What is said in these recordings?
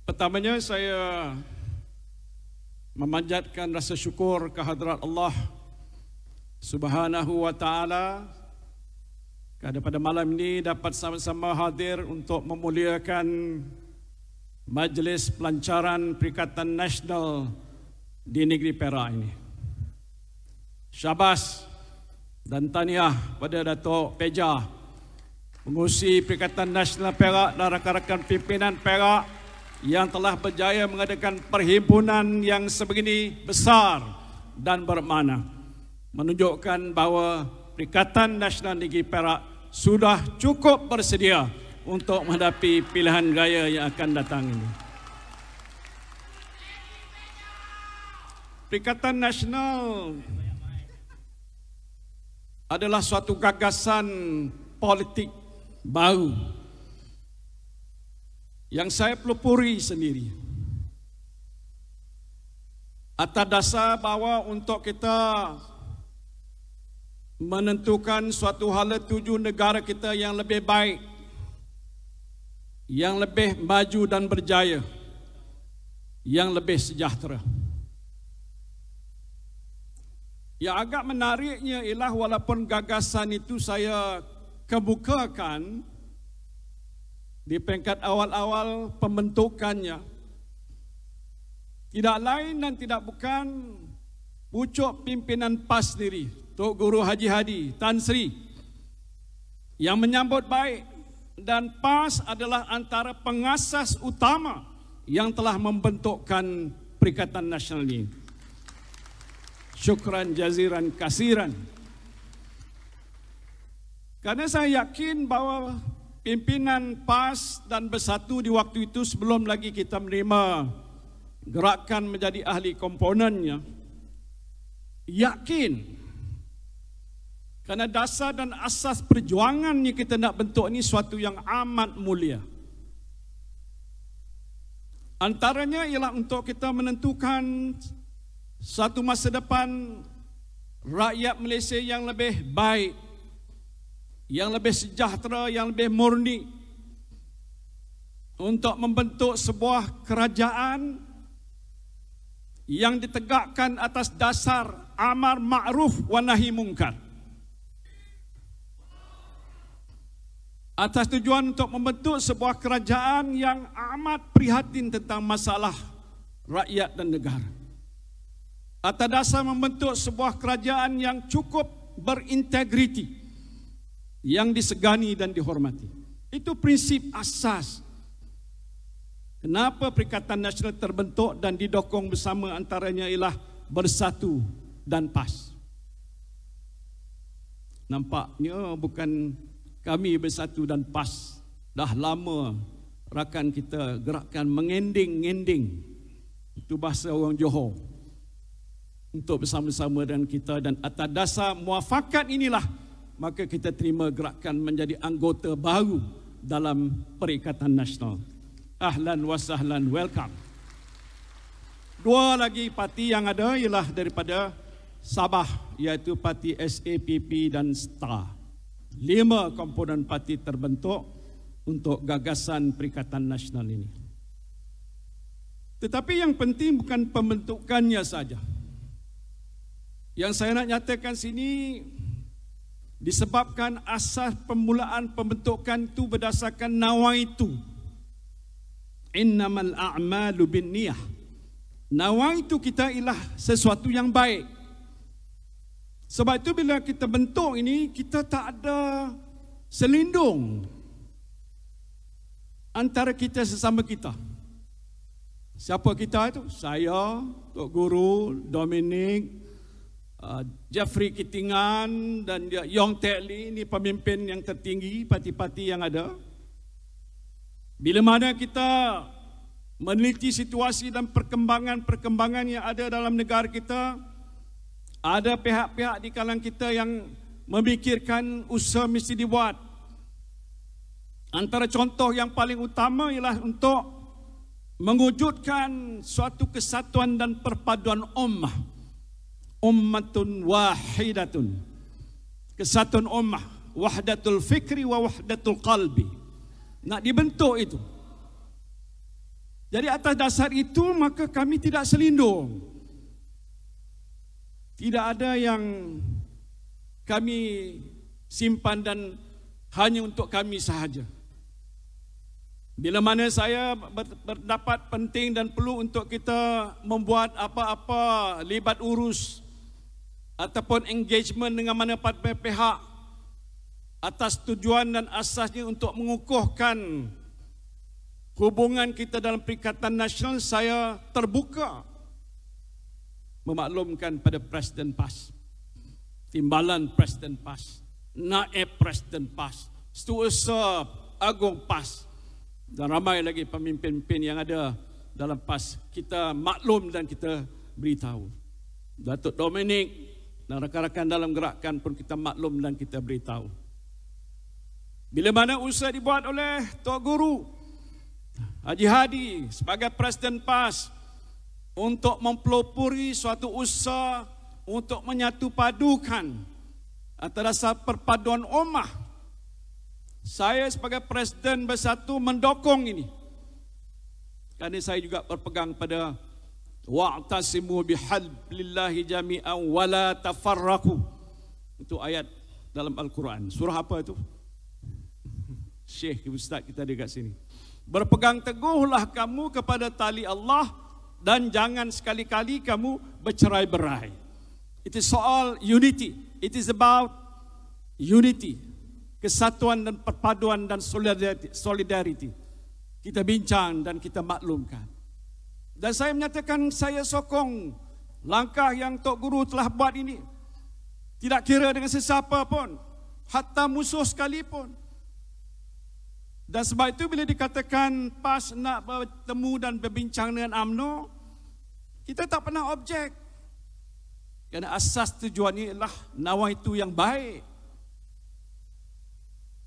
Pertamanya saya memanjatkan rasa syukur kehadrat Allah Subhanahu wa Ta'ala kerana pada malam ini dapat sama-sama hadir untuk memuliakan Majlis Pelancaran Perikatan Nasional di negeri Perak ini. Syabas dan tahniah pada Datuk Peja, Pengerusi Perikatan Nasional Perak dan rakan-rakan pimpinan Perak yang telah berjaya mengadakan perhimpunan yang sebegini besar dan bermakna, menunjukkan bahawa Perikatan Nasional Negeri Perak sudah cukup bersedia untuk menghadapi pilihan raya yang akan datang ini. Perikatan Nasional adalah suatu gagasan politik baru yang saya pelopori sendiri atas dasar bahawa untuk kita menentukan suatu hala tuju negara kita yang lebih baik, yang lebih maju dan berjaya, yang lebih sejahtera. Yang agak menariknya ialah walaupun gagasan itu saya kemukakan di peringkat awal-awal pembentukannya, tidak lain dan tidak bukan pucuk pimpinan PAS sendiri, Tok Guru Haji Hadi Tan Sri, yang menyambut baik, dan PAS adalah antara pengasas utama yang telah membentukkan Perikatan Nasional ini. Syukran jaziran kasiran. Karena saya yakin bahawa pimpinan PAS dan Bersatu di waktu itu, sebelum lagi kita menerima gerakan menjadi ahli komponennya, yakin kerana dasar dan asas perjuangan yang kita nak bentuk ini suatu yang amat mulia. Antaranya ialah untuk kita menentukan satu masa depan rakyat Malaysia yang lebih baik, yang lebih sejahtera, yang lebih murni, untuk membentuk sebuah kerajaan yang ditegakkan atas dasar amar ma'ruf wa nahi mungkar, atas tujuan untuk membentuk sebuah kerajaan yang amat prihatin tentang masalah rakyat dan negara, atas dasar membentuk sebuah kerajaan yang cukup berintegriti, yang disegani dan dihormati. Itu prinsip asas kenapa Perikatan Nasional terbentuk dan didokong bersama, antaranya ialah Bersatu dan PAS. Nampaknya bukan kami Bersatu dan PAS, dah lama rakan kita gerakan mengending-ending, itu bahasa orang Johor, untuk bersama-sama dengan kita, dan atas dasar muafakat inilah maka kita terima gerakan menjadi anggota baru dalam Perikatan Nasional. Ahlan wa sahlan, welcome. Dua lagi parti yang ada ialah daripada Sabah, iaitu parti SAPP dan STAR. 5 komponen parti terbentuk untuk gagasan Perikatan Nasional ini. Tetapi yang penting bukan pembentukannya saja. Yang saya nak nyatakan sini, disebabkan asas permulaan pembentukan itu berdasarkan nawaitu. Innamal a'malu binniyah. Nawaitu kita ialah sesuatu yang baik. Sebab itu bila kita bentuk ini, kita tak ada selindung antara kita sesama kita. Siapa kita itu? Saya, Tok Guru, Dominic, Jeffrey Kitingan dan Yong Tek Lee, ini pemimpin yang tertinggi parti-parti yang ada. Bila mana kita meneliti situasi dan perkembangan-perkembangan yang ada dalam negara kita, ada pihak-pihak di kalangan kita yang memikirkan usaha mesti dibuat. Antara contoh yang paling utama ialah untuk mewujudkan suatu kesatuan dan perpaduan ummah. Ummatun wahidatun, kesatuan ummah, wahdatul fikri wa wahdatul qalbi, nak dibentuk itu. Jadi atas dasar itu maka kami tidak selindung. Tidak ada yang kami simpan dan hanya untuk kami sahaja. Bila mana saya berdapat penting dan perlu untuk kita membuat apa-apa libat urus ataupun engagement dengan mana pihak atas tujuan dan asasnya untuk mengukuhkan hubungan kita dalam Perikatan Nasional, saya terbuka memaklumkan pada Presiden PAS, Timbalan Presiden PAS, Naib Presiden PAS, Setiausaha Agung PAS, dan ramai lagi pemimpin-pemimpin yang ada dalam PAS. Kita maklum dan kita beritahu. Datuk Dominic dan rakan-rakan dalam gerakan pun kita maklum dan kita beritahu. Bila mana usaha dibuat oleh Tok Guru Haji Hadi sebagai Presiden PAS untuk mempelopori suatu usaha untuk menyatu padukan antara perpaduan ummah, saya sebagai Presiden Bersatu mendukung ini. Kerana saya juga berpegang pada wa'tasimu bihablillahi jami'an wala tafarraqu. Itu ayat dalam Al-Quran. Surah apa itu? Syekh Ustaz kita dekat sini. Berpegang teguhlah kamu kepada tali Allah dan jangan sekali-kali kamu bercerai-berai. It is soal unity. It is about unity. Kesatuan dan perpaduan dan solidarity. Kita bincang dan kita maklumkan. Dan saya menyatakan saya sokong langkah yang Tok Guru telah buat ini. Tidak kira dengan sesiapa pun, hatta musuh sekalipun. Dan sebab itu bila dikatakan PAS nak bertemu dan berbincang dengan UMNO, kita tak pernah objek. Kerana asas tujuannya ialah nawaitu yang baik.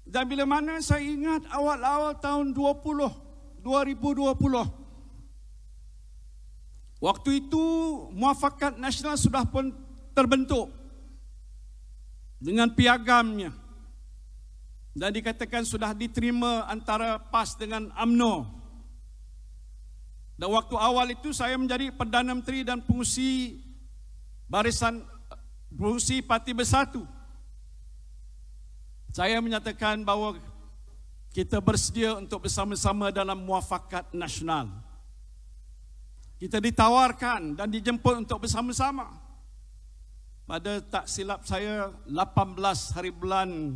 Dan bila mana saya ingat awal-awal tahun 2020, waktu itu Muafakat Nasional sudah pun terbentuk dengan piagamnya dan dikatakan sudah diterima antara PAS dengan UMNO. Dan waktu awal itu saya menjadi Perdana Menteri dan pengurusi Parti Bersatu. Saya menyatakan bahawa kita bersedia untuk bersama-sama dalam Muafakat Nasional. Kita ditawarkan dan dijemput untuk bersama-sama. Pada tak silap saya 18 hari bulan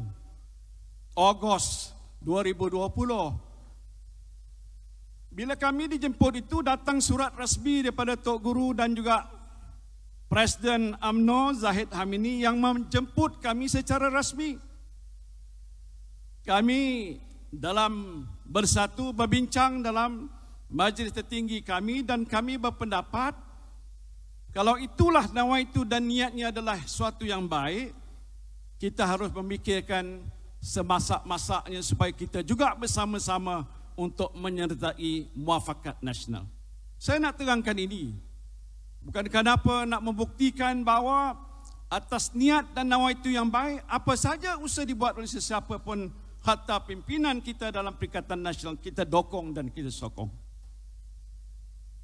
Ogos 2020. Bila kami dijemput itu, datang surat rasmi daripada Tok Guru dan juga Presiden UMNO Zahid Hamini yang menjemput kami secara rasmi. Kami dalam bersatu berbincang dalam majlis tertinggi kami dan kami berpendapat kalau itulah nawaitu dan niatnya adalah suatu yang baik, kita harus memikirkan semasak-masaknya supaya kita juga bersama-sama untuk menyertai Muafakat Nasional. Saya nak terangkan ini bukan kenapa nak membuktikan bahawa atas niat dan nawaitu yang baik, apa saja usaha dibuat oleh sesiapa pun, hatta pimpinan kita dalam Perikatan Nasional, kita dokong dan kita sokong.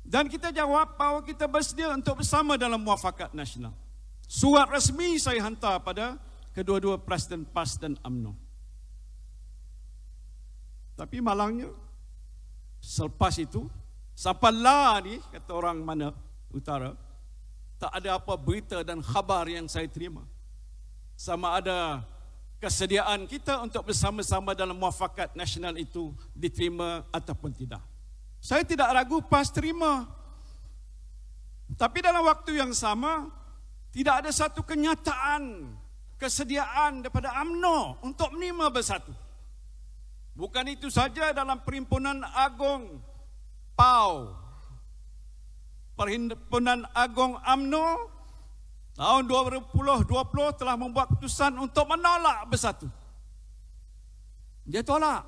Dan kita jawab bahawa kita bersedia untuk bersama dalam Muafakat Nasional. Surat rasmi saya hantar pada kedua-dua Presiden PAS dan UMNO. Tapi malangnya, selepas itu, sampailah ni, kata orang mana utara, tak ada apa berita dan khabar yang saya terima. Sama ada kesediaan kita untuk bersama-sama dalam Muafakat Nasional itu diterima ataupun tidak. Saya tidak ragu PAS terima. Tapi dalam waktu yang sama, tidak ada satu kenyataan kesediaan daripada UMNO untuk menerima bersatu. Bukan itu saja, dalam Perhimpunan Agung PAU, Perhimpunan Agung UMNO tahun 2020 telah membuat keputusan untuk menolak bersatu. Dia tolak.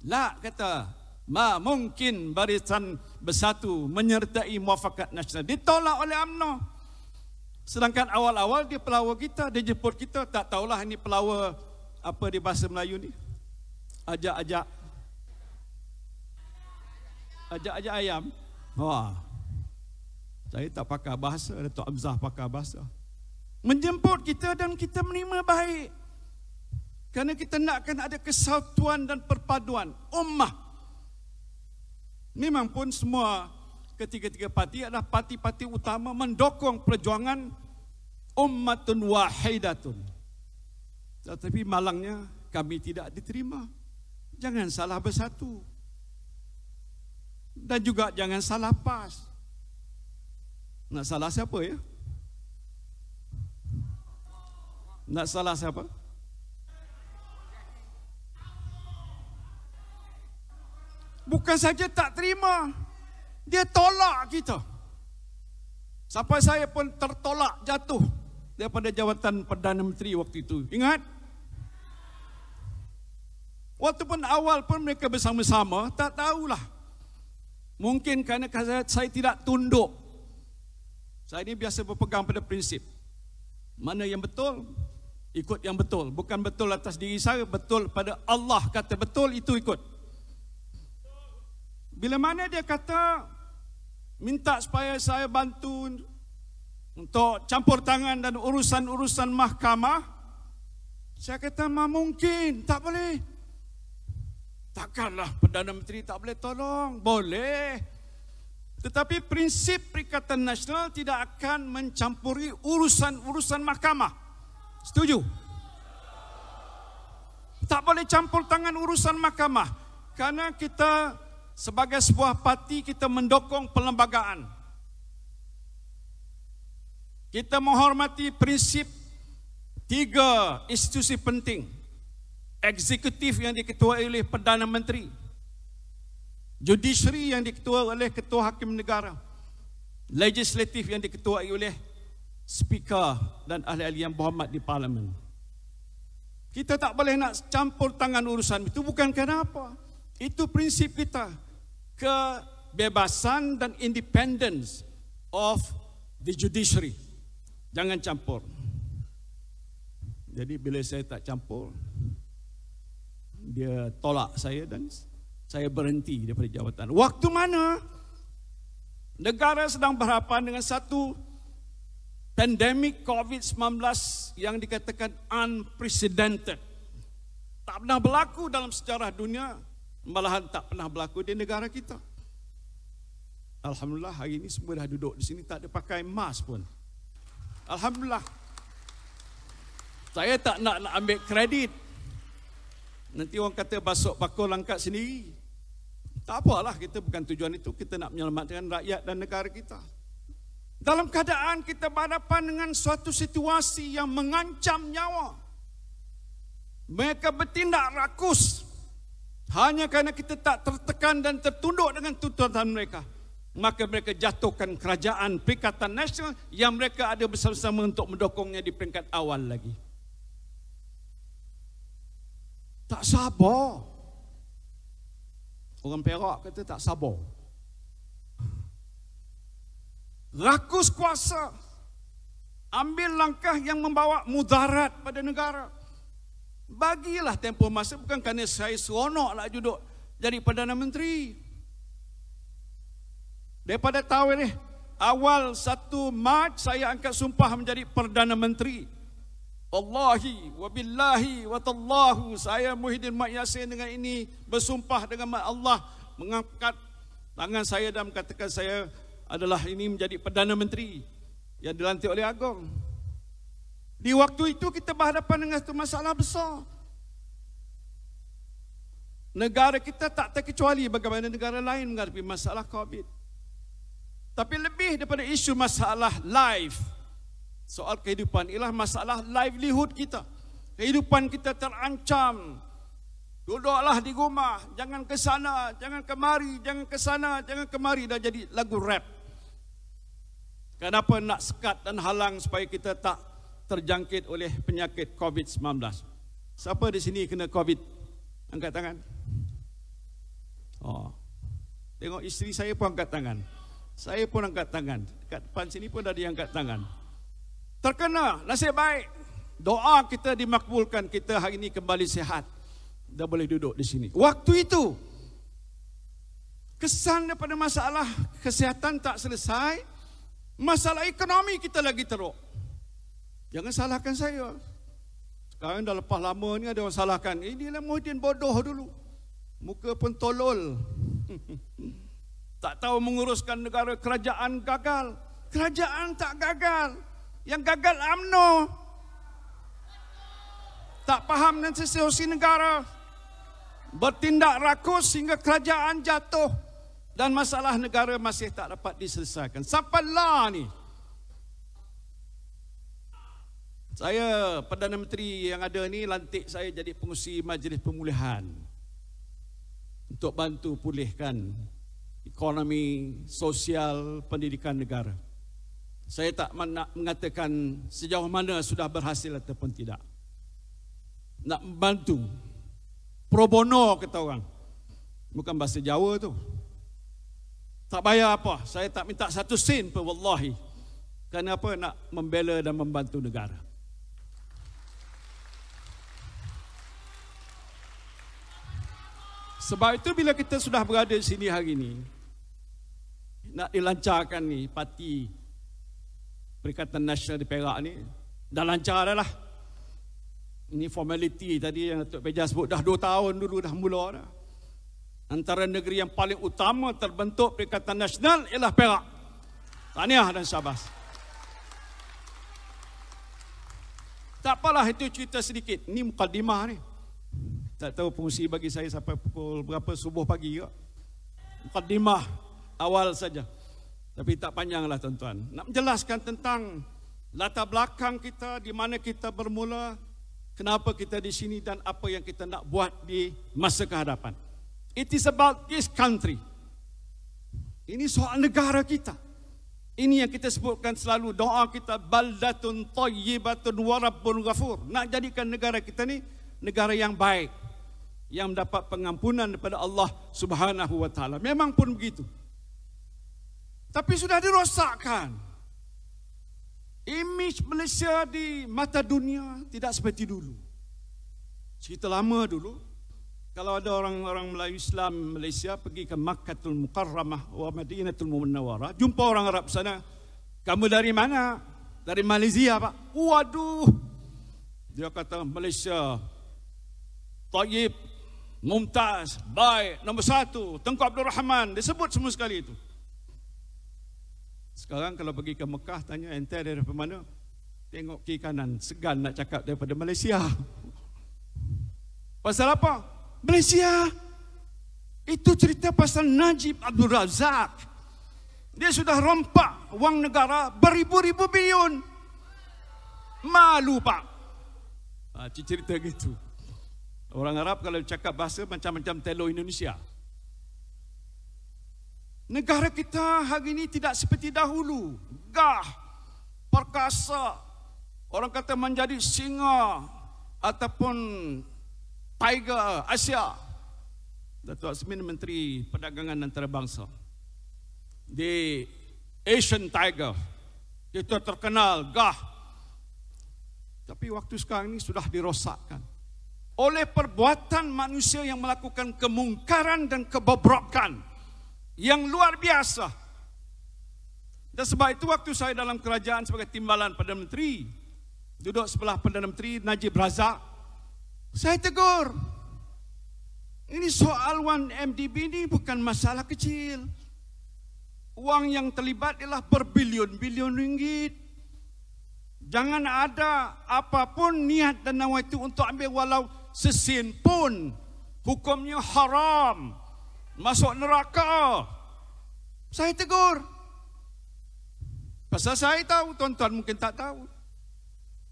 La, kata, ma mungkin Barisan Bersatu menyertai Muafakat Nasional. Ditolak oleh UMNO. Sedangkan awal-awal dia pelawar kita, dia jemput kita. Tak tahulah ini pelawar apa di bahasa Melayu ni. Ajak-ajak. Ajak-ajak ayam. Wah. Saya tak pakar bahasa, Datuk Hamzah pakar bahasa. Menjemput kita dan kita menerima baik. Kerana kita nakkan ada kesatuan dan perpaduan ummah. Memang pun semua ketiga-tiga parti adalah parti-parti utama mendukung perjuangan ummatun wahidatun. Tetapi malangnya kami tidak diterima. Jangan salah bersatu. Dan juga jangan salah PAS. Nak salah siapa ya? Nak salah siapa? Bukan saja tak terima, dia tolak kita. Sampai saya pun tertolak jatuh daripada jawatan Perdana Menteri waktu itu. Ingat? Waktu pun awal pun mereka bersama-sama, tak tahulah. Mungkin kerana saya tidak tunduk. Saya ini biasa berpegang pada prinsip. Mana yang betul, ikut yang betul. Bukan betul atas diri saya, betul pada Allah kata betul, itu ikut. Bila mana dia kata minta supaya saya bantu untuk campur tangan dan urusan-urusan mahkamah, saya kata mungkin, tak boleh. Takkanlah Perdana Menteri tak boleh tolong. Boleh. Tetapi prinsip Perikatan Nasional tidak akan mencampuri urusan-urusan mahkamah. Setuju? Tak boleh campur tangan urusan mahkamah. Karena kita sebagai sebuah parti, kita mendukung perlembagaan. Kita menghormati prinsip 3 institusi penting. Eksekutif yang diketuai oleh Perdana Menteri, judiciary yang diketuai oleh Ketua Hakim Negara, legislatif yang diketuai oleh speaker dan ahli-ahli yang berhormat di Parlimen. Kita tak boleh nak campur tangan urusan itu, bukan kerana apa. Itu prinsip kita, kebebasan dan independence of the judiciary. Jangan campur. Jadi bila saya tak campur, dia tolak saya dan saya berhenti daripada jawatan. Waktu mana negara sedang berhadapan dengan satu pandemik COVID-19 yang dikatakan unprecedented. Tak pernah berlaku dalam sejarah dunia, malahan tak pernah berlaku di negara kita. Alhamdulillah hari ini semua dah duduk di sini, tak ada pakai mask pun. Alhamdulillah. Saya tak nak ambil kredit. Nanti orang kata basuk bakul angkat sendiri. Tak apalah, kita bukan tujuan itu. Kita nak menyelamatkan rakyat dan negara kita. Dalam keadaan kita berhadapan dengan suatu situasi yang mengancam nyawa, mereka bertindak rakus hanya kerana kita tak tertekan dan tertunduk dengan tuntutan mereka. Maka mereka jatuhkan kerajaan Perikatan Nasional yang mereka ada bersama-sama untuk mendukungnya di peringkat awal lagi. Tak sabar. Orang Perak kata tak sabar. Rakus kuasa. Ambil langkah yang membawa mudarat pada negara. Bagilah tempoh masa, bukan kerana saya seronok nak duduk jadi Perdana Menteri. Daripada tahun ini, awal 1 Mac saya angkat sumpah menjadi Perdana Menteri. Wallahi, wabillahi, watallahu, saya Muhyiddin Mat Yassin dengan ini bersumpah dengan Allah, mengangkat tangan saya dan mengatakan saya adalah ini menjadi Perdana Menteri yang dilantik oleh Agong. Di waktu itu kita berhadapan dengan satu masalah besar. Negara kita tak terkecuali bagaimana negara lain menghadapi masalah COVID. Tapi lebih daripada isu masalah life, soal kehidupan, ialah masalah livelihood kita. Kehidupan kita terancam. Duduklah di rumah, jangan ke sana, jangan kemari, jangan ke sana, jangan kemari. Dah jadi lagu rap. Kenapa nak sekat dan halang supaya kita tak terjangkit oleh penyakit COVID-19? Siapa di sini kena COVID? Angkat tangan. Oh, tengok isteri saya pun angkat tangan. Saya pun angkat tangan. Dekat depan sini pun ada yang angkat tangan. Terkena, nasib baik. Doa kita dimakbulkan, kita hari ini kembali sihat. Dah boleh duduk di sini. Waktu itu, Kesan daripada masalah kesihatan tak selesai, masalah ekonomi kita lagi teruk. Jangan salahkan saya. Sekarang dah lepas lama ni ada orang salahkan. Inilah Muhyiddin bodoh dulu. Muka pun tolol. Tak tahu menguruskan negara, kerajaan gagal. Kerajaan tak gagal. Yang gagal UMNO. Tak faham dan situasi negara. Bertindak rakus sehingga kerajaan jatuh. Dan masalah negara masih tak dapat diselesaikan. Sampailah ni. Saya, Perdana Menteri yang ada ni lantik saya jadi pengurusi Majlis Pemulihan. Untuk bantu pulihkan ekonomi, sosial, pendidikan negara. Saya tak nak mengatakan sejauh mana sudah berhasil ataupun tidak. Nak membantu. Pro bono kata orang. Bukan bahasa Jawa tu. Tak bayar apa. Saya tak minta 1 sen pun wallahi. Kerana apa? Nak membela dan membantu negara. Sebab itu bila kita sudah berada di sini hari ini, nak dilancarkan ni parti Perikatan Nasional di Perak ni, dah lancar dah lah. Ini formality tadi yang Datuk Peja sebut, dah 2 tahun dulu dah mula dah. Antara negeri yang paling utama terbentuk Perikatan Nasional ialah Perak. Tahniah dan syabas. Tak apalah, itu cerita sedikit. Ini mukadimah ni. Tak tahu pengurusi bagi saya sampai pukul berapa, subuh pagi ke. Mukadimah awal saja. Tapi tak panjanglah tuan-tuan. Nak menjelaskan tentang latar belakang kita, di mana kita bermula, kenapa kita di sini dan apa yang kita nak buat di masa kehadapan. It is about this country. Ini soal negara kita. Ini yang kita sebutkan selalu, doa kita, baldatun tayyibatun wa rabbun ghafur. Nak jadikan negara kita ni negara yang baik, yang mendapat pengampunan daripada Allah Subhanahu wa taala. Memang pun begitu. Tapi sudah dirosakkan. Image Malaysia di mata dunia tidak seperti dulu. Cerita lama dulu, kalau ada orang-orang Melayu Islam Malaysia pergi ke Makkatul Mukarramah wa Madinatul Munawwarah, jumpa orang Arab sana, kamu dari mana? Dari Malaysia, Pak. Waduh. Dia kata Malaysia tayyib, mumtaz, baik, nombor 1, Tengku Abdul Rahman. Dia sebut semua sekali itu. Sekarang kalau pergi ke Mekah, tanya ente dari mana? Tengok kiri kanan, segan nak cakap daripada Malaysia. Pasal apa? Malaysia. Itu cerita pasal Najib Abdul Razak. Dia sudah rompak wang negara beribu-ribu bilion. Malu, Pak. Cerita gitu. Orang Arab kalau cakap bahasa macam-macam telo Indonesia. Negara kita hari ini tidak seperti dahulu. Gah, perkasa. Orang kata menjadi singa ataupun tiger Asia. Datuk Azmin Menteri Perdagangan Antarabangsa. The Asian Tiger. Kita terkenal, gah. Tapi waktu sekarang ini sudah dirosakkan oleh perbuatan manusia yang melakukan kemungkaran dan kebobrokan yang luar biasa. Dan sebab itu waktu saya dalam kerajaan sebagai timbalan Perdana Menteri, duduk sebelah Perdana Menteri Najib Razak, saya tegur. Ini soal 1MDB ini bukan masalah kecil. Uang yang terlibat ialah berbilion-bilion ringgit. Jangan ada apapun niat dan nawaitu untuk ambil walau sesin pun. Hukumnya haram. Masuk neraka. Saya tegur. Pasal saya tahu, tuan-tuan mungkin tak tahu.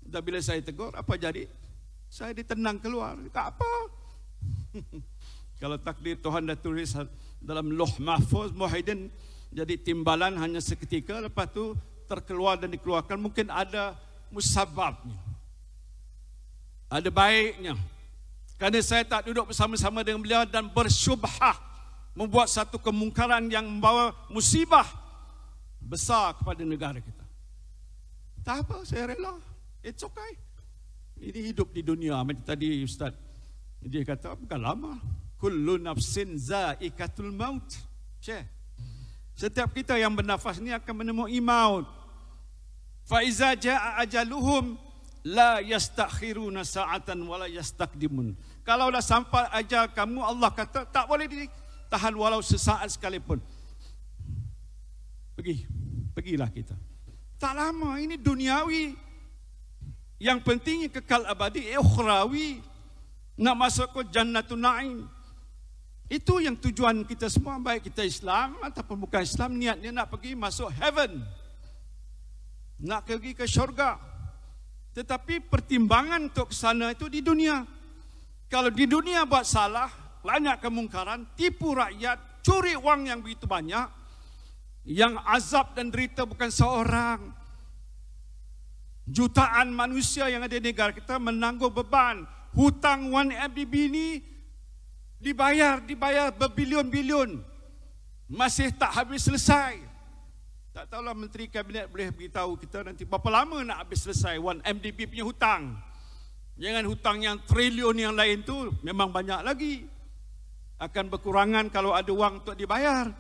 Dan bila saya tegur, apa jadi? Saya ditendang keluar. Tak apa. Kalau takdir Tuhan dah tulis dalam Lauh Mahfuz, Muhyiddin jadi timbalan hanya seketika, lepas tu terkeluar dan dikeluarkan. Mungkin ada musababnya, ada baiknya. Kerana saya tak duduk bersama-sama dengan beliau dan bersyubhah, membuat satu kemungkaran yang membawa musibah besar kepada negara kita. Tak apa, saya rela. It's okay. Ini hidup di dunia. Macam tadi Ustaz, dia kata bukan lama. Kullu nafsin zaikatul maut. Share. Setiap kita yang bernafas ni akan menemui maut. Fa iza jaa ajaluhum la yastakhiruna sa'atan wa la yastaqdimun. Kalau dah sampai ajal kamu, Allah kata tak boleh ditahan walau sesaat sekalipun. Pergilah kita. Tak lama, ini duniawi. Yang pentingnya kekal abadi, ukhrawi. Nak masuk ke Jannatun Na'im. Itu yang tujuan kita semua, baik kita Islam ataupun bukan Islam, niatnya nak pergi masuk heaven. Nak pergi ke syurga. Tetapi pertimbangan untuk ke sana itu di dunia. Kalau di dunia buat salah, banyak kemungkaran, tipu rakyat, curi wang yang begitu banyak, yang azab dan derita bukan seorang. Jutaan manusia yang ada di negara kita menanggung beban. Hutang 1MDB ini dibayar berbilion-bilion. Masih tak habis selesai. Tak tahulah Menteri Kabinet boleh beritahu kita nanti berapa lama nak habis selesai 1MDB punya hutang. Jangan hutang yang triliun yang lain tu memang banyak lagi. Akan berkurangan kalau ada wang untuk dibayar.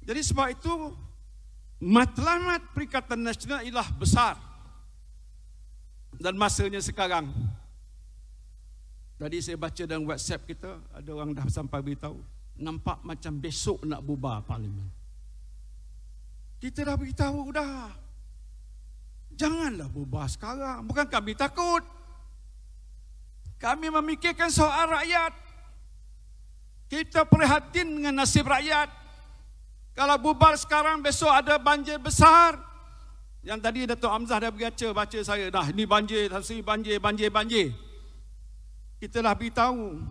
Jadi sebab itu matlamat Perikatan Nasional ialah besar. Dan masanya sekarang. Tadi saya baca dalam WhatsApp kita, ada orang dah sampai beritahu, nampak macam besok nak bubar parlimen. Kita dah beritahu dah. Janganlah bubar sekarang. Bukan kami takut. Kami memikirkan soal rakyat. Kita prihatin dengan nasib rakyat. Kalau bubar sekarang, besok ada banjir besar. Yang tadi Datuk Hamzah dah baca saya. Dah ini banjir, banjir. Kita dah beritahu.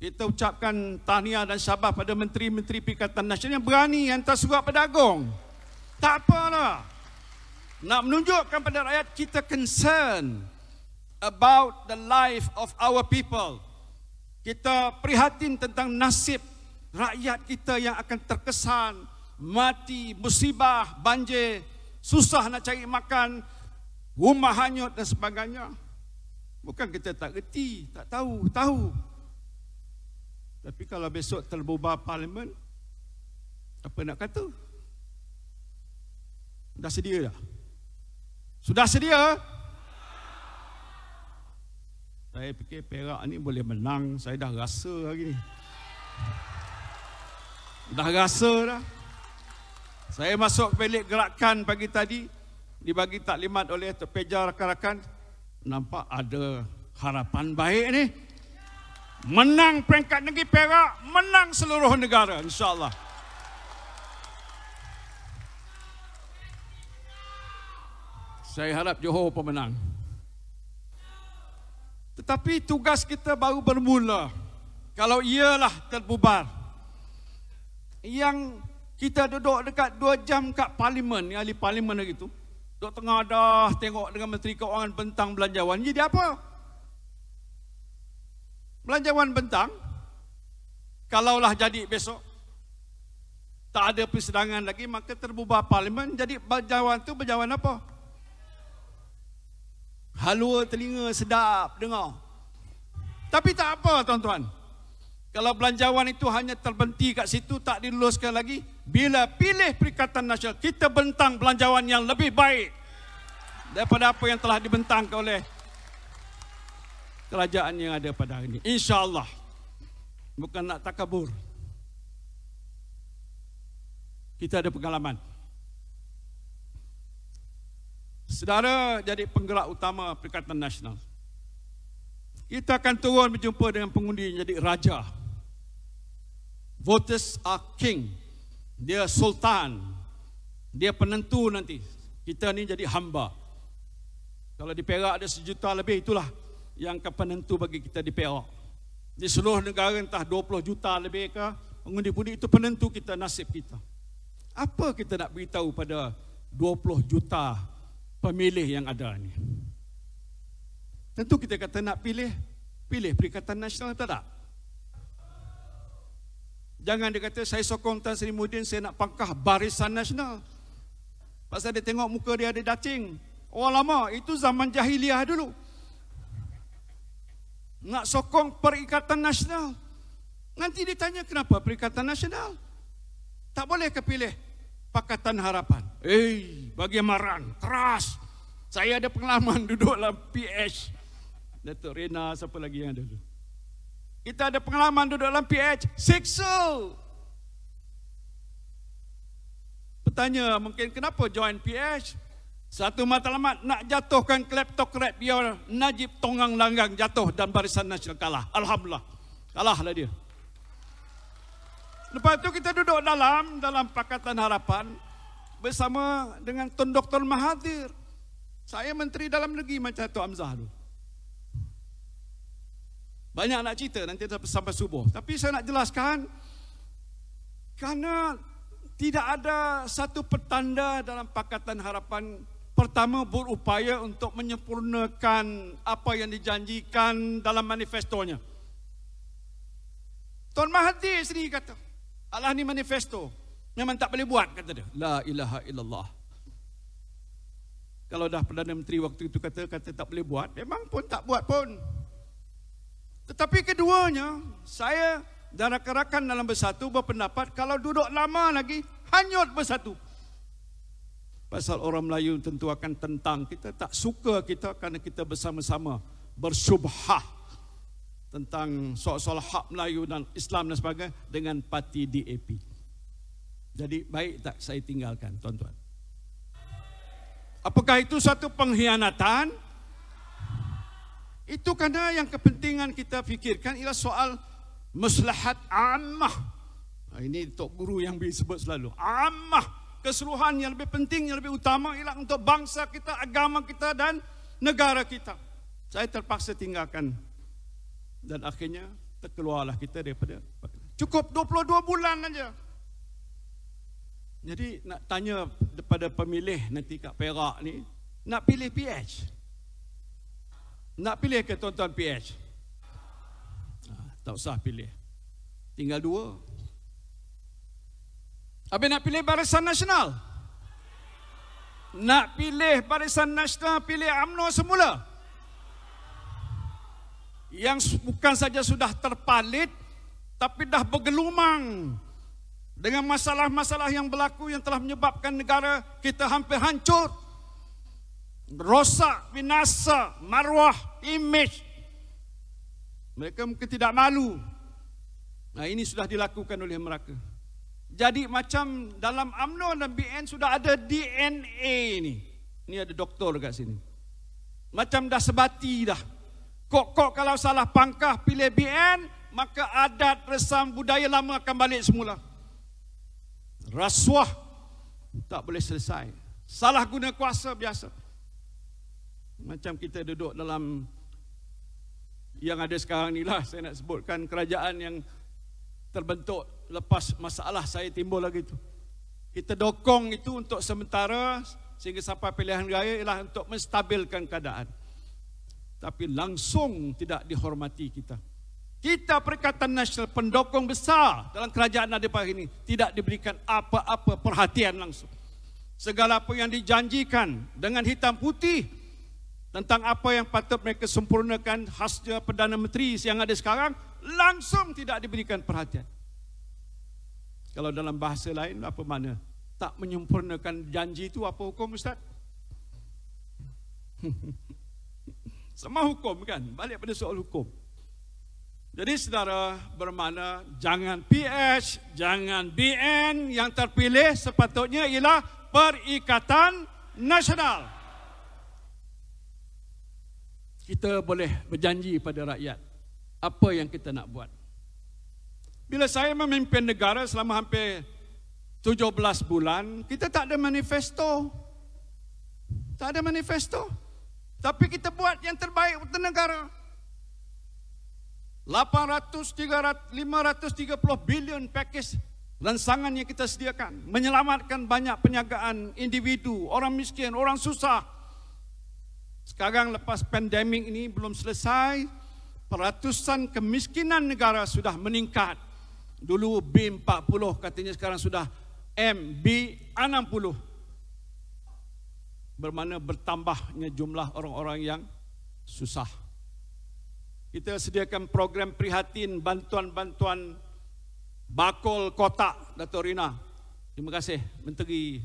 Kita ucapkan tahniah dan syabas pada Menteri-Menteri Perikatan Nasional yang berani hantar surat pedagang. Tak apalah. Nak menunjukkan pada rakyat kita concern about the life of our people. Kita prihatin tentang nasib rakyat kita yang akan terkesan, mati, musibah, banjir, susah nak cari makan, rumah hanyut dan sebagainya. Bukan kita tak reti, tak tahu. Tapi kalau besok terbubar parlimen, apa nak kata? Dah sedia dah? Sudah sedia? Saya fikir Perak ni boleh menang. Saya dah rasa hari ni. Dah rasa dah. Saya masuk bilik gerakan pagi tadi, dibagi taklimat oleh terpeja rakan-rakan. Nampak ada harapan baik ni. Menang peringkat negeri Perak, menang seluruh negara, insya-Allah. Saya harap Johor pemenang. Tetapi tugas kita baru bermula. Kalau ialah terbubar. Yang kita duduk dekat 2 jam kat parlimen, ahli parlimen lagi tu. Duduk tengah dah tengok dengan Menteri Keuangan bentang belanjawan. Jadi apa? Belanjawan bentang, kalaulah jadi besok, tak ada persidangan lagi, maka terbubar parlimen. Jadi belanjawan tu belanjawan apa? Halua telinga sedap dengar. Tapi tak apa tuan-tuan. Kalau belanjawan itu hanya terbenti kat situ, tak diluluskan lagi, bila pilih Perikatan Nasional, kita bentang belanjawan yang lebih baik daripada apa yang telah dibentangkan oleh kerajaan yang ada pada hari ini. InsyaAllah. Bukan nak takabur. Kita ada pengalaman. Saudara jadi penggerak utama Perikatan Nasional. Kita akan turun berjumpa dengan pengundi yang jadi raja. Voters are king. Dia sultan. Dia penentu nanti. Kita ni jadi hamba. Kalau di Perak ada 1 juta lebih, itulah yang akan penentu bagi kita di Perak. Di seluruh negara entah 20 juta lebih ke, pengundi-pengundi itu penentu kita, nasib kita. Apa kita nak beritahu pada 20 juta pemilih yang ada ni? Tentu kita kata nak pilih Perikatan Nasional, tak? Jangan dia kata saya sokong Tan Sri Muhyiddin, saya nak pangkah Barisan Nasional. Pasal dia tengok muka dia ada dacing. Oh lama, itu zaman jahiliah dulu. Nak sokong Perikatan Nasional. Nanti ditanya kenapa Perikatan Nasional? Tak boleh kepilih Pakatan Harapan. Bagaimana? Keras. Saya ada pengalaman duduk dalam PH. Datuk Rena, siapa lagi yang ada dulu? Kita ada pengalaman duduk dalam PH. Siksa. Bertanya mungkin kenapa join PH? Satu matlamat nak jatuhkan kleptokrat biar Najib Tonggang Langgang jatuh dan Barisan Nasional kalah. Alhamdulillah. Kalahlah dia. Lepas itu kita duduk dalam Pakatan Harapan bersama dengan Tun Dr. Mahathir. Saya Menteri Dalam Negeri macam Datuk Hamzah dulu. Banyak nak cerita nanti sampai subuh. Tapi saya nak jelaskan kerana tidak ada satu petanda dalam Pakatan Harapan. Pertama, berupaya untuk menyempurnakan apa yang dijanjikan dalam manifestonya. Tuan Mahathir sendiri kata, alah ni manifesto, memang tak boleh buat, kata dia. La ilaha illallah. Kalau dah Perdana Menteri waktu itu kata tak boleh buat, memang pun tak buat pun. Tetapi keduanya, saya dan rakan-rakan dalam Bersatu berpendapat kalau duduk lama lagi, hanyut Bersatu. Pasal orang Melayu tentu akan tentang kita, tak suka kita kerana kita bersama-sama bersyubhah tentang soal-soal hak Melayu dan Islam dan sebagainya dengan parti DAP. Jadi baik tak saya tinggalkan, tuan-tuan? Apakah itu satu pengkhianatan? Itu kerana yang kepentingan kita fikirkan ialah soal maslahat ammah. Ini Tok Guru yang disebut selalu. Ammah. Keseluruhan yang lebih penting, yang lebih utama ialah untuk bangsa kita, agama kita dan negara kita. Saya terpaksa tinggalkan. Dan akhirnya terkeluarlah kita daripada. Cukup 22 bulan saja. Jadi nak tanya kepada pemilih nanti kat Perak ni, nak pilih PH? Nak pilih ke tuan-tuan PH? Tak usah pilih. Tinggal 2. Habis nak pilih Barisan Nasional? Nak pilih Barisan Nasional, pilih UMNO semula. Yang bukan saja sudah terpalit, tapi dah bergelumang dengan masalah-masalah yang berlaku yang telah menyebabkan negara kita hampir hancur. Rosak, binasa, maruah, imej. Mereka mungkin tidak malu. Nah, ini sudah dilakukan oleh mereka. Jadi macam dalam UMNO dan BN sudah ada DNA ni. Ini ada doktor dekat sini. Macam dah sebati dah. Kok kalau salah pangkah pilih BN, maka adat, resam, budaya lama akan balik semula. Rasuah tak boleh selesai. Salah guna kuasa biasa. Macam kita duduk dalam yang ada sekarang ni lah, saya nak sebutkan kerajaan yang terbentuk lepas masalah saya timbul lagi tu. Kita dokong itu untuk sementara sehingga sampai pilihan raya ialah untuk menstabilkan keadaan. Tapi langsung tidak dihormati kita. Kita Perikatan Nasional pendokong besar dalam kerajaan Nadir Pahang ini tidak diberikan apa-apa perhatian langsung. Segala apa yang dijanjikan dengan hitam putih tentang apa yang patut mereka sempurnakan khasnya Perdana Menteri yang ada sekarang langsung tidak diberikan perhatian. Kalau dalam bahasa lain apa mana? Tak menyempurnakan janji itu apa hukum, Ustaz? Semua hukum kan? Balik pada soal hukum. Jadi saudara bermakna jangan PH, jangan BN, yang terpilih sepatutnya ialah Perikatan Nasional. Kita boleh berjanji pada rakyat apa yang kita nak buat. Bila saya memimpin negara selama hampir 17 bulan, kita tak ada manifesto. Tak ada manifesto. Tapi kita buat yang terbaik untuk negara. 530 bilion pakej ransangan yang kita sediakan. Menyelamatkan banyak penjagaan individu, orang miskin, orang susah. Sekarang lepas pandemik ini belum selesai, peratusan kemiskinan negara sudah meningkat. Dulu B40 katanya, sekarang sudah MB60. Bermakna bertambahnya jumlah orang-orang yang susah. Kita sediakan program prihatin, bantuan-bantuan bakul kotak Dato' Rina. Terima kasih Menteri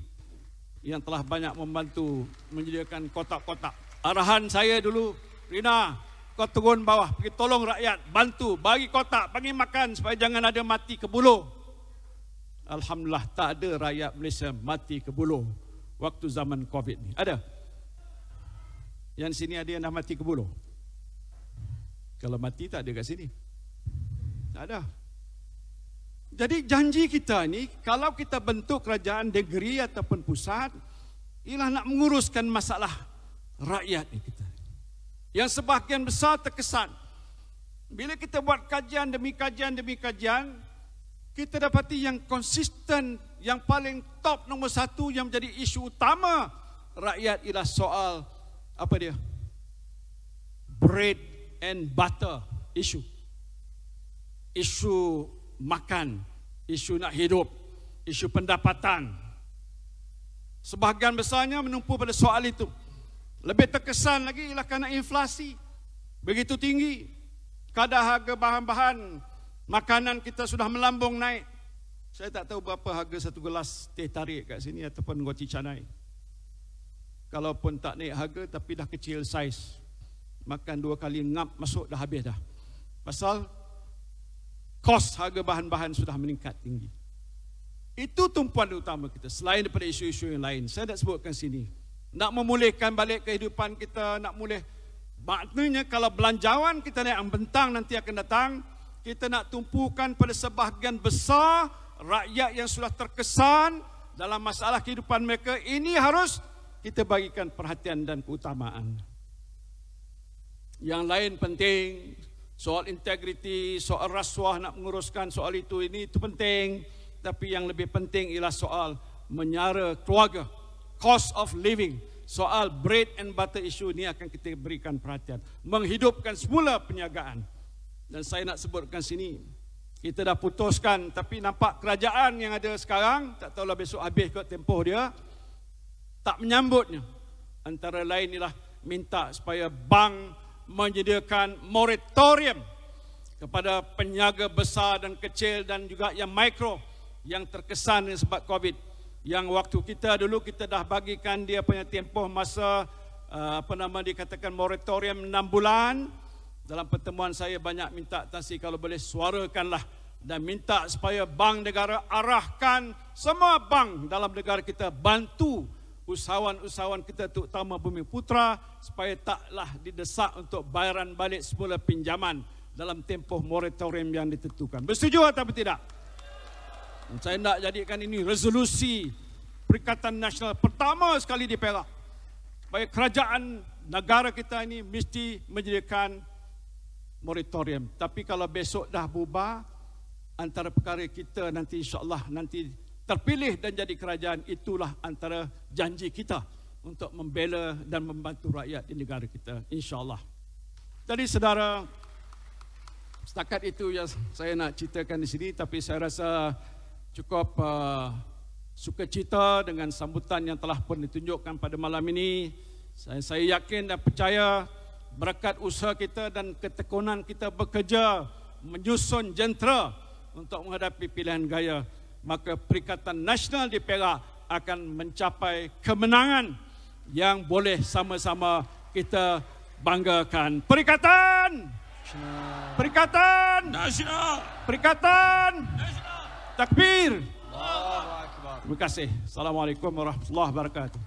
yang telah banyak membantu menyediakan kotak-kotak. Arahan saya dulu, Rina, kau turun bawah, pergi tolong rakyat, bantu, bagi kotak, bagi makan supaya jangan ada mati ke buluh. Alhamdulillah tak ada rakyat Malaysia mati ke buluh waktu zaman Covid ni. Ada? Yang sini ada yang dah mati ke buluh? Kalau mati tak ada kat sini. Tak ada. Jadi janji kita ni, kalau kita bentuk kerajaan negeri ataupun pusat, ialah nak menguruskan masalah rakyat ni kita. Yang sebahagian besar terkesan. Bila kita buat kajian demi kajian demi kajian, kita dapati yang konsisten, yang paling top nombor satu yang menjadi isu utama rakyat ialah soal apa dia? Bread and butter issue. Isu makan, isu nak hidup, isu pendapatan. Sebahagian besarnya menumpu pada soal itu. Lebih terkesan lagi ialah kerana inflasi begitu tinggi. Kadar harga bahan-bahan makanan kita sudah melambung naik. Saya tak tahu berapa harga satu gelas teh tarik kat sini ataupun roti canai. Kalaupun tak naik harga tapi dah kecil saiz. Makan 2 kali ngap masuk dah habis dah. Pasal kos harga bahan-bahan sudah meningkat tinggi. Itu tumpuan utama kita. Selain daripada isu-isu yang lain, saya nak sebutkan sini. Nak memulihkan balik kehidupan kita, nak mulih. Maknanya kalau belanjawan kita naik bentang nanti akan datang, kita nak tumpukan pada sebahagian besar rakyat yang sudah terkesan dalam masalah kehidupan mereka. Ini harus kita bagikan perhatian dan keutamaan. Yang lain penting, soal integriti, soal rasuah nak menguruskan soal itu, ini itu penting. Tapi yang lebih penting ialah soal menyara keluarga, cost of living, soal bread and butter issue ini akan kita berikan perhatian. Menghidupkan semula perniagaan. Dan saya nak sebutkan sini, kita dah putuskan, tapi nampak kerajaan yang ada sekarang, tak tahulah besok habis ke tempoh dia, tak menyambutnya. Antara lain ialah minta supaya bank menyediakan moratorium kepada peniaga besar dan kecil dan juga yang mikro yang terkesan sebab Covid. Yang waktu kita dulu kita dah bagikan dia punya tempoh masa dikatakan moratorium 6 bulan. Dalam pertemuan saya banyak minta Tan Sri kalau boleh suarakanlah dan minta supaya bank negara arahkan semua bank dalam negara kita bantu usahawan-usahawan kita terutama Bumiputra supaya taklah didesak untuk bayaran balik semula pinjaman dalam tempoh moratorium yang ditentukan. Bersetuju atau tidak? Saya nak jadikan ini resolusi Perikatan Nasional pertama sekali di Perak. Supaya kerajaan negara kita ini mesti menyediakan moratorium. Tapi kalau besok dah bubar, antara perkara kita nanti insya-Allah nanti terpilih dan jadi kerajaan, itulah antara janji kita untuk membela dan membantu rakyat di negara kita, insya-Allah. Jadi saudara, setakat itu yang saya nak ceritakan di sini, tapi saya rasa cukup sukacita dengan sambutan yang telah pun ditunjukkan pada malam ini. Saya yakin dan percaya berkat usaha kita dan ketekunan kita bekerja menyusun jentera untuk menghadapi pilihan gaya, maka Perikatan Nasional di Perak akan mencapai kemenangan yang boleh sama-sama kita banggakan. Perikatan Nasional. Perikatan Nasional. Perikatan Nasional. Takbir. Allahu Akbar. Terima kasih. Assalamualaikum warahmatullahi wabarakatuh.